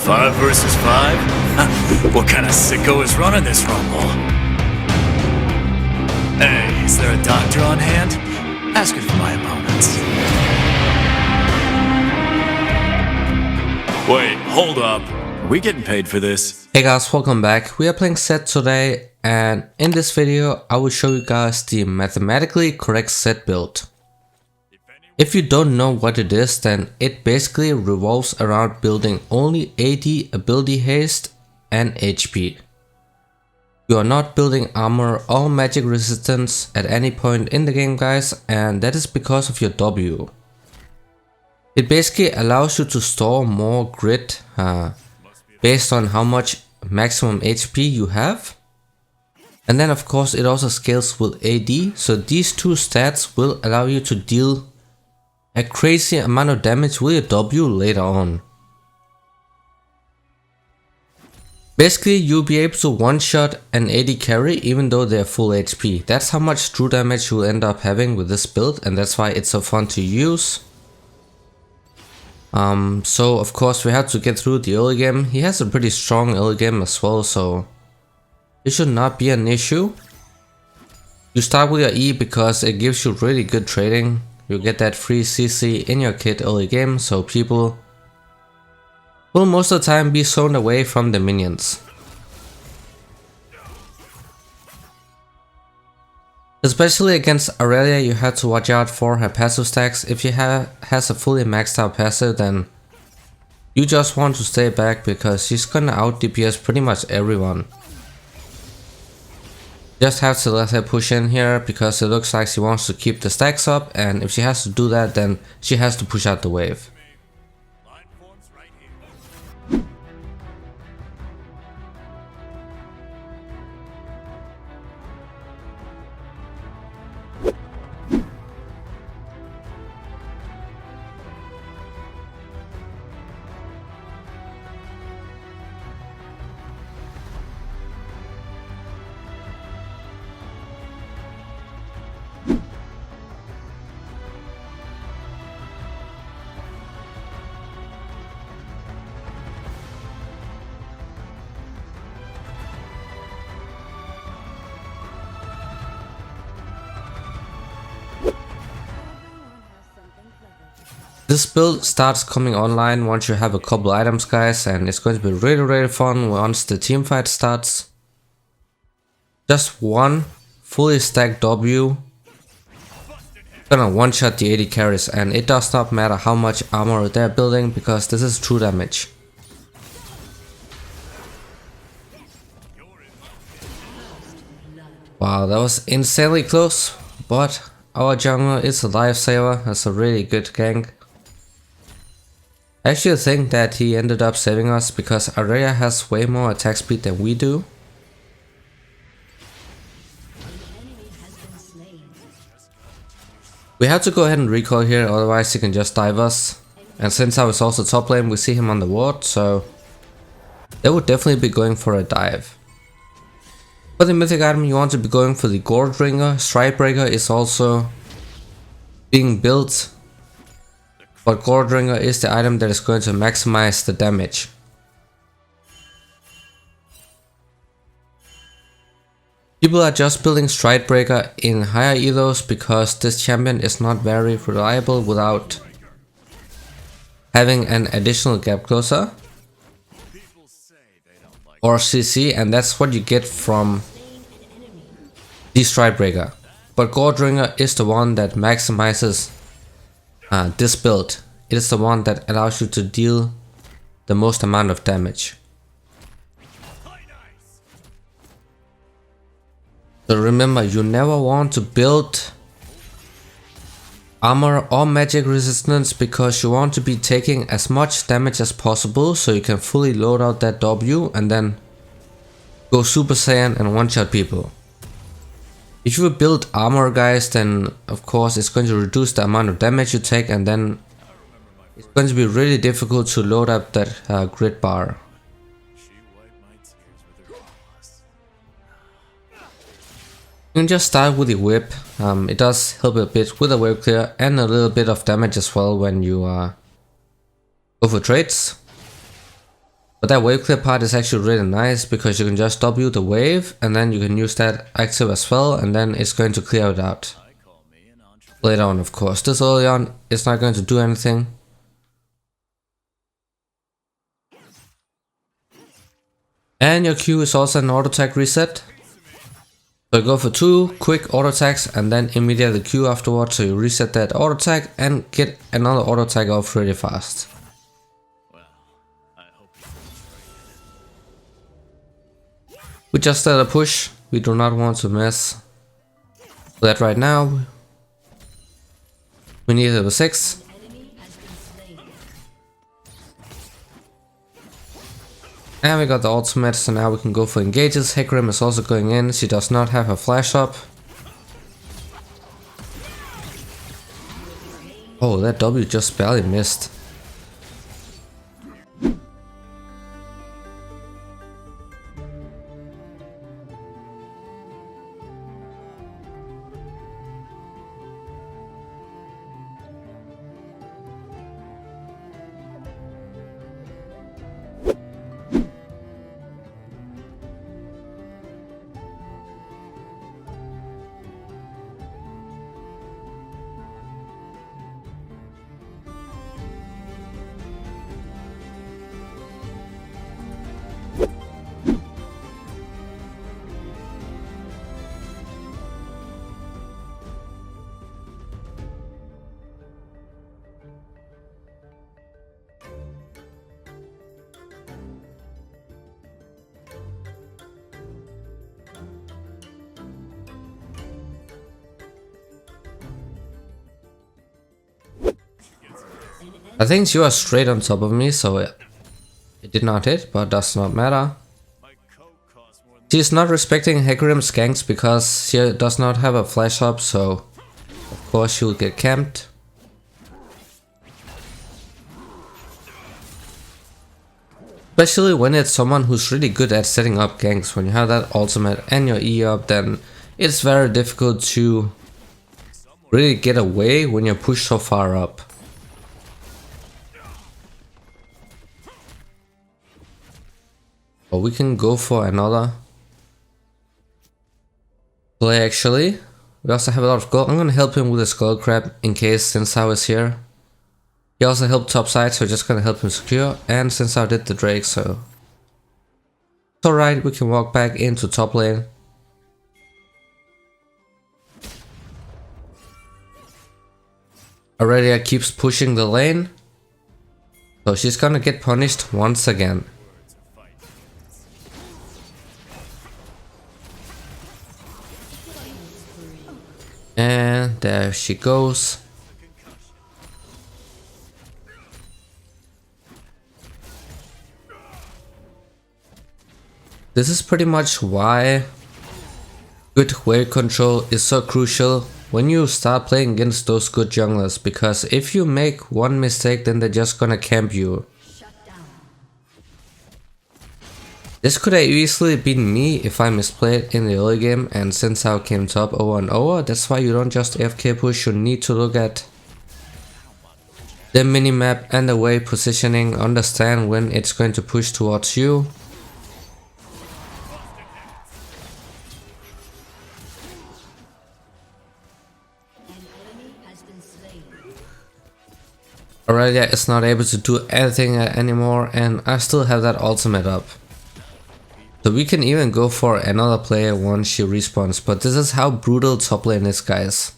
5 versus 5? What kind of sicko is running this rumble? Hey, is there a doctor on hand? Ask it for my opponents. Wait, hold up. Are we getting paid for this? Hey guys, welcome back. We are playing Sett today, and in this video I will show you guys the Mathematically Correct Sett build. If you don't know what it is, then it basically revolves around building only AD, ability haste and HP. You are not building armor or magic resistance at any point in the game, guys, and that is because of your W. It basically allows you to store more grit based on how much maximum HP you have. And then of course it also scales with AD, so these two stats will allow you to deal a crazy amount of damage with your W later on. Basically you'll be able to one-shot an AD carry even though they're full HP. That's how much true damage you'll end up having with this build, and that's why it's so fun to use. So of course we have to get through the early game. He has a pretty strong early game as well, so it should not be an issue. You start with your E because it gives you really good trading. You get that free CC in your kit early game, so people will most of the time be zoned away from the minions. Especially against Aurelia, you have to watch out for her passive stacks. If she has a fully maxed out passive, then you just want to stay back because she's gonna out DPS pretty much everyone. Just have to let her push in here because it looks like she wants to keep the stacks up, and if she has to do that, then she has to push out the wave. This build starts coming online once you have a couple items, guys, and it's going to be really fun once the team fight starts. Just one fully stacked W gonna one shot the AD carries, and it does not matter how much armor they're building because this is true damage. Wow, that was insanely close, but our jungler is a lifesaver. That's a really good gank. I actually think that he ended up saving us because Aurelia has way more attack speed than we do. We have to go ahead and recoil here, otherwise he can just dive us. And since I was also top lane, we see him on the ward, so they would definitely be going for a dive. For the mythic item, you want to be going for the Gourd Ringer. Strikebreaker is also being built, but Gourd Ringer is the item that is going to maximize the damage. People are just building Strikebreaker in higher elos because this champion is not very reliable without having an additional gap closer or CC, and that's what you get from the Strikebreaker. But Gourd Ringer is the one that maximizes this build. It is the one that allows you to deal the most amount of damage. So remember, you never want to build armor or magic resistance because you want to be taking as much damage as possible so you can fully load out that W and then go Super Saiyan and one-shot people. If you build armor, guys, then of course it's going to reduce the amount of damage you take, and then it's going to be really difficult to load up that grid bar. You can just start with the whip. It does help a bit with the wave clear and a little bit of damage as well when you go for trades. But that wave clear part is actually really nice because you can just W the wave and then you can use that active as well, and then it's going to clear it out. Later on, of course. This early on, it's not going to do anything. And your Q is also an auto attack reset. So you go for 2 quick auto attacks and then immediately Q afterwards, so you reset that auto attack and get another auto attack off really fast. We just started a push, we do not want to mess with that right now. We need level 6. And we got the ultimate, so now we can go for engages. Hecarim is also going in, she does not have her flash up. Oh, that W just barely missed. I think you are straight on top of me, so it did not hit, but does not matter. She is not respecting Hecarim's ganks because she does not have a flash up, so of course she will get camped. Especially when it's someone who's really good at setting up ganks. When you have that ultimate and your E up, then it's very difficult to really get away when you're pushed so far up. But we can go for another play actually. We also have a lot of gold. I'm gonna help him with the skull crab in case Sensao is here. He also helped topside, so just gonna help him secure. And Sensao did the Drake, so it's alright, we can walk back into top lane. Aurelia keeps pushing the lane, so she's gonna get punished once again. And there she goes. This is pretty much why good wave control is so crucial when you start playing against those good junglers, because if you make one mistake, then they're just gonna camp you. This could have easily been me if I misplayed in the early game and Sensao came top over and over. That's why you don't just AFK push, you need to look at the minimap and the wave positioning, understand when it's going to push towards you. Aurelia is not able to do anything anymore, and I still have that ultimate up. So we can even go for another player once she respawns, but this is how brutal top lane is, guys.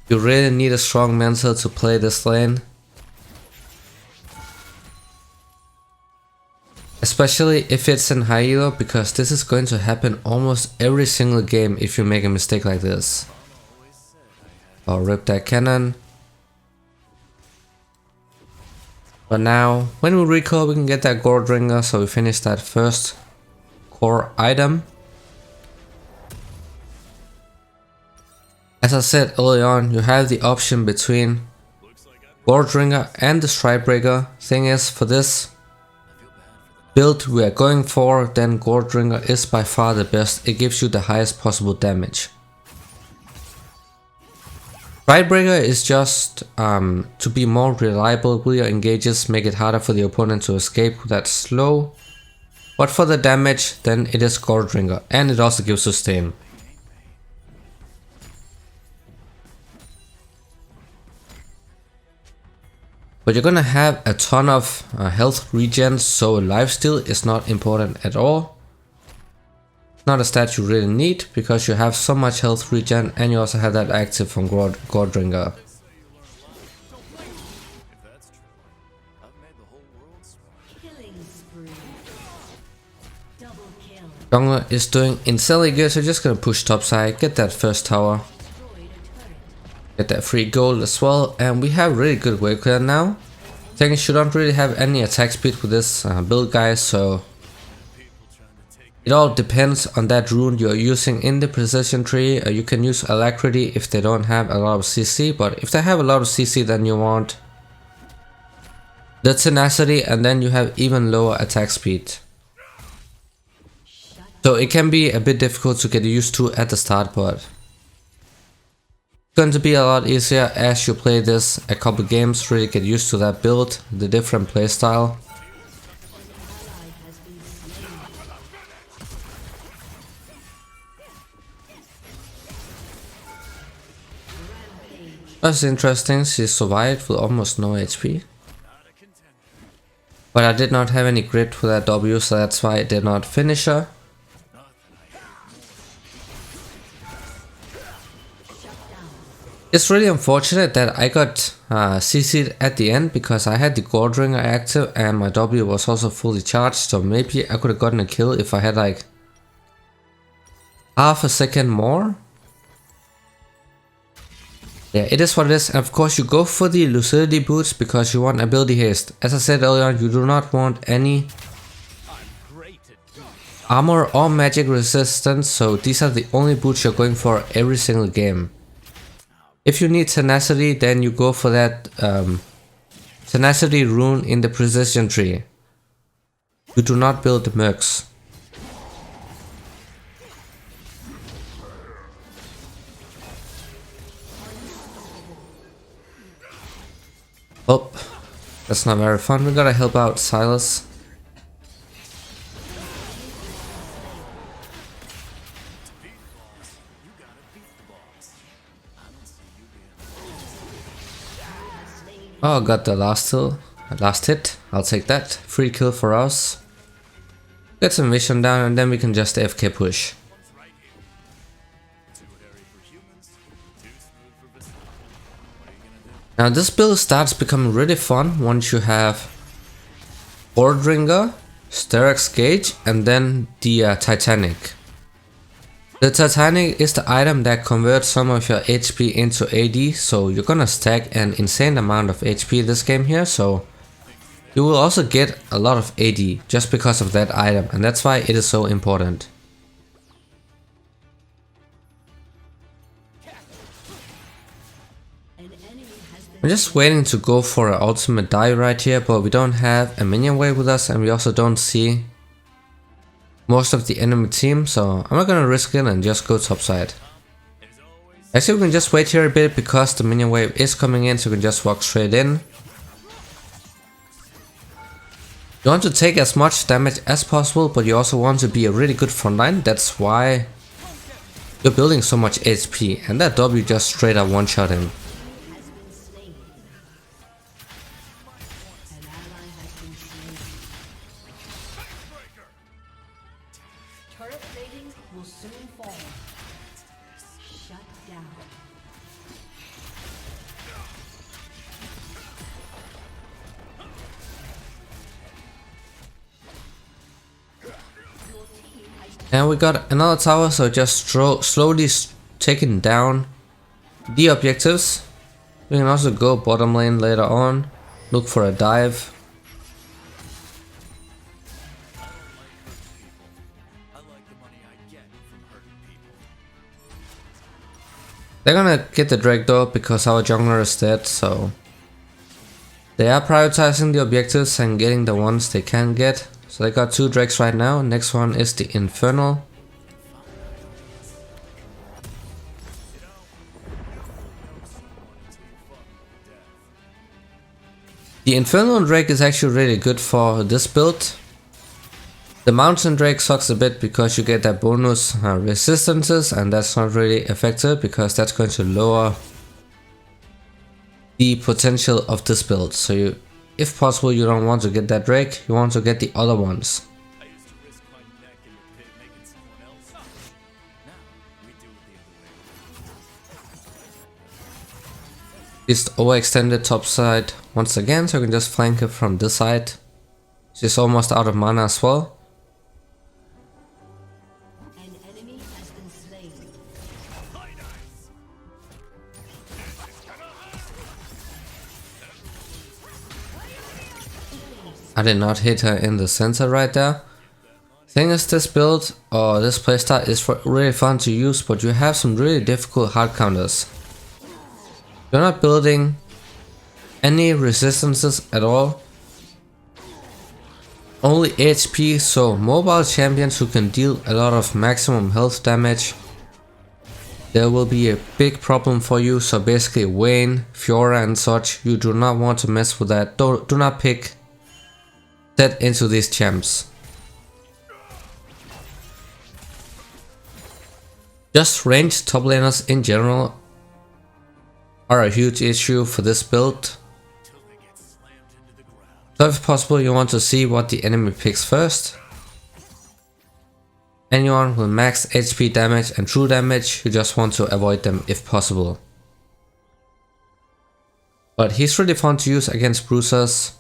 You really need a strong mental to play this lane. Especially if it's in high elo, because this is going to happen almost every single game if you make a mistake like this. I'll rip that cannon. But now, when we recall, we can get that gold ringer, so we finish that first core item. As I said early on, you have the option between gold ringer and the strike breaker. Thing is, for this build we are going for, then gold ringer is by far the best. It gives you the highest possible damage. Breaker is just to be more reliable with your engages, make it harder for the opponent to escape that slow. But for the damage, then it is Goredringer, and it also gives sustain. But you're gonna have a ton of health regen, so lifesteal is not important at all. Not a stat you really need, because you have so much health regen and you also have that active from Goredringer. Jungler is doing insanely good, so just gonna push topside, get that first tower. Get that free gold as well, and we have really good wave clear now. Things you don't really have any attack speed with this build, guys, so it all depends on that rune you're using in the precision tree. You can use alacrity if they don't have a lot of CC, but if they have a lot of CC, then you want the tenacity, and then you have even lower attack speed. So it can be a bit difficult to get used to at the start, but it's going to be a lot easier as you play this a couple games, really get used to that build, the different playstyle. That's interesting, she survived with almost no HP. But I did not have any grit for that W, so that's why I did not finish her. It's really unfortunate that I got CC'd at the end, because I had the Goredringer active and my W was also fully charged, so maybe I could have gotten a kill if I had like half a second more. Yeah, it is what it is, and of course you go for the lucidity boots because you want ability haste. As I said earlier, you do not want any armor or magic resistance, so these are the only boots you're going for every single game. If you need tenacity, then you go for that tenacity rune in the precision tree. You do not build mercs. Oh, that's not very fun. We gotta help out Silas. Oh, got the last hit. I'll take that. Free kill for us. Get some vision down and then we can just AFK push. Now this build starts becoming really fun once you have Goredringer, Sterix Gauge, and then the Titanic. The Titanic is the item that converts some of your HP into AD, so you're gonna stack an insane amount of HP this game here, so you will also get a lot of AD just because of that item, and that's why it is so important. I'm just waiting to go for an ultimate dive right here, but we don't have a minion wave with us and we also don't see most of the enemy team, so I'm not gonna risk it and just go topside. Actually, we can just wait here a bit because the minion wave is coming in, so we can just walk straight in. You want to take as much damage as possible, but you also want to be a really good frontline. That's why you're building so much HP, and that W just straight up one-shot him. And we got another tower, so just slowly taking down the objectives. We can also go bottom lane later on, look for a dive. They're gonna get the Drake though because our jungler is dead, so they are prioritizing the objectives and getting the ones they can get. So they got 2 Drakes right now. Next one is the Infernal. The Infernal Drake is actually really good for this build. The Mountain Drake sucks a bit because you get that bonus resistances, and that's not really effective because that's going to lower the potential of this build. So you, if possible, you don't want to get that Drake, you want to get the other ones. I used to risk my neck in the pit making someone else. Now we do it the other way. Just overextended top side once again, so you can just flank it from this side. She's almost out of mana as well. An enemy has been slain. I did not hit her in the center right there. Thing is, this build or this playstyle is really fun to use, but you have some really difficult hard counters. You're not building any resistances at all. Only HP, so mobile champions who can deal a lot of maximum health damage, there will be a big problem for you. So basically Vayne, Fiora and such, you do not want to mess with that. Do not pick Sett into these champs. Just ranged top laners in general are a huge issue for this build. So if possible, you want to see what the enemy picks first. Anyone with max HP damage and true damage, you just want to avoid them if possible. But he's really fun to use against bruisers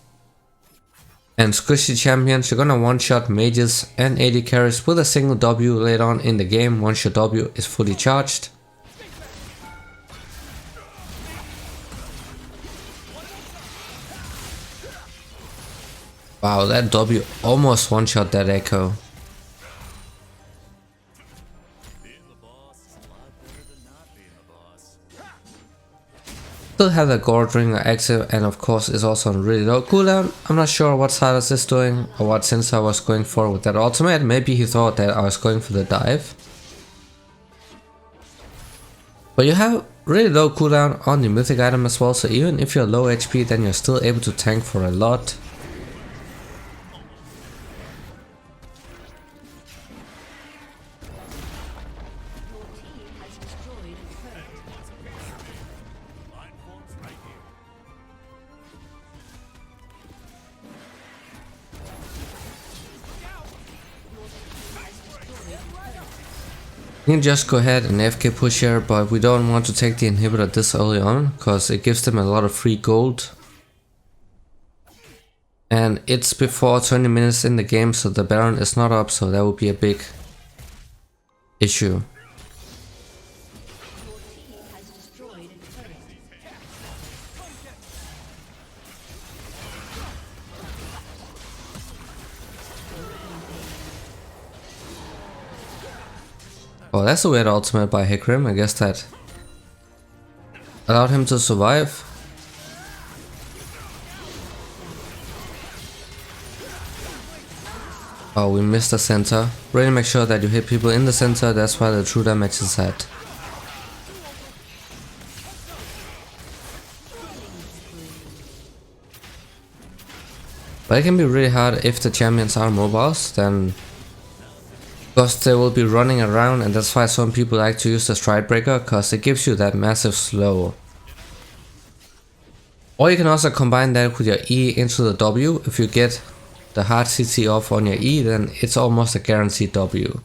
and squishy champions. You're gonna one-shot mages and AD carries with a single W later on in the game once your W is fully charged. Wow, that W almost one-shot that echo. Still have the Gourd Ringer active, and of course is also on really low cooldown. I'm not sure what Silas is doing or what Sensor was going for with that ultimate. Maybe he thought that I was going for the dive. But you have really low cooldown on the mythic item as well, so even if you're low HP, then you're still able to tank for a lot. You can just go ahead and AFK push here, but we don't want to take the inhibitor this early on because it gives them a lot of free gold. And it's before 20 minutes in the game, so the Baron is not up, so that would be a big issue. Oh, that's a weird ultimate by Hecarim. I guess that allowed him to survive. Oh, we missed the center. Really make sure that you hit people in the center, that's why the true damage is at. But it can be really hard if the champions are mobiles, then because they will be running around, and that's why some people like to use the Stride Breaker, because it gives you that massive slow. Or you can also combine that with your E into the W. If you get the hard CC off on your E, then it's almost a guaranteed W.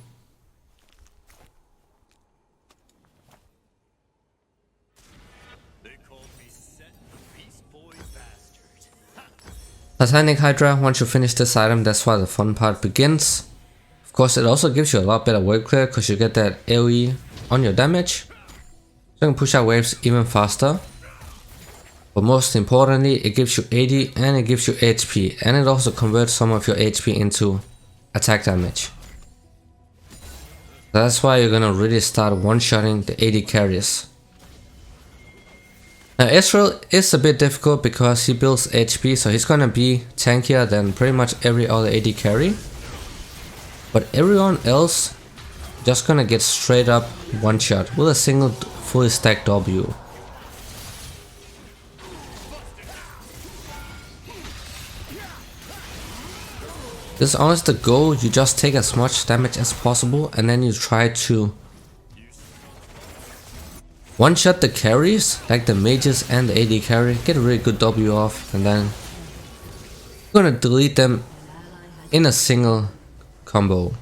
Titanic Hydra, once you finish this item, that's why the fun part begins. Of course, it also gives you a lot better wave clear because you get that AoE on your damage. So you can push out waves even faster. But most importantly, it gives you AD and it gives you HP, and it also converts some of your HP into attack damage. That's why you're gonna really start one-shotting the AD carries. Now Israel is a bit difficult because he builds HP, so he's gonna be tankier than pretty much every other AD carry. But everyone else just gonna get straight up one shot with a single fully stacked W. This is honestly the goal. You just take as much damage as possible and then you try to one shot the carries, like the mages and the AD carry, get a really good W off, and then you're gonna delete them in a single combo.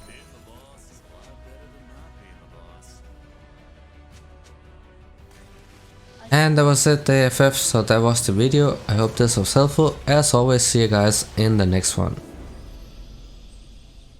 Being the boss is a lot better than not being the boss. And that was it, the AFF, so that was the video. I hope this was helpful. As always, see you guys in the next one.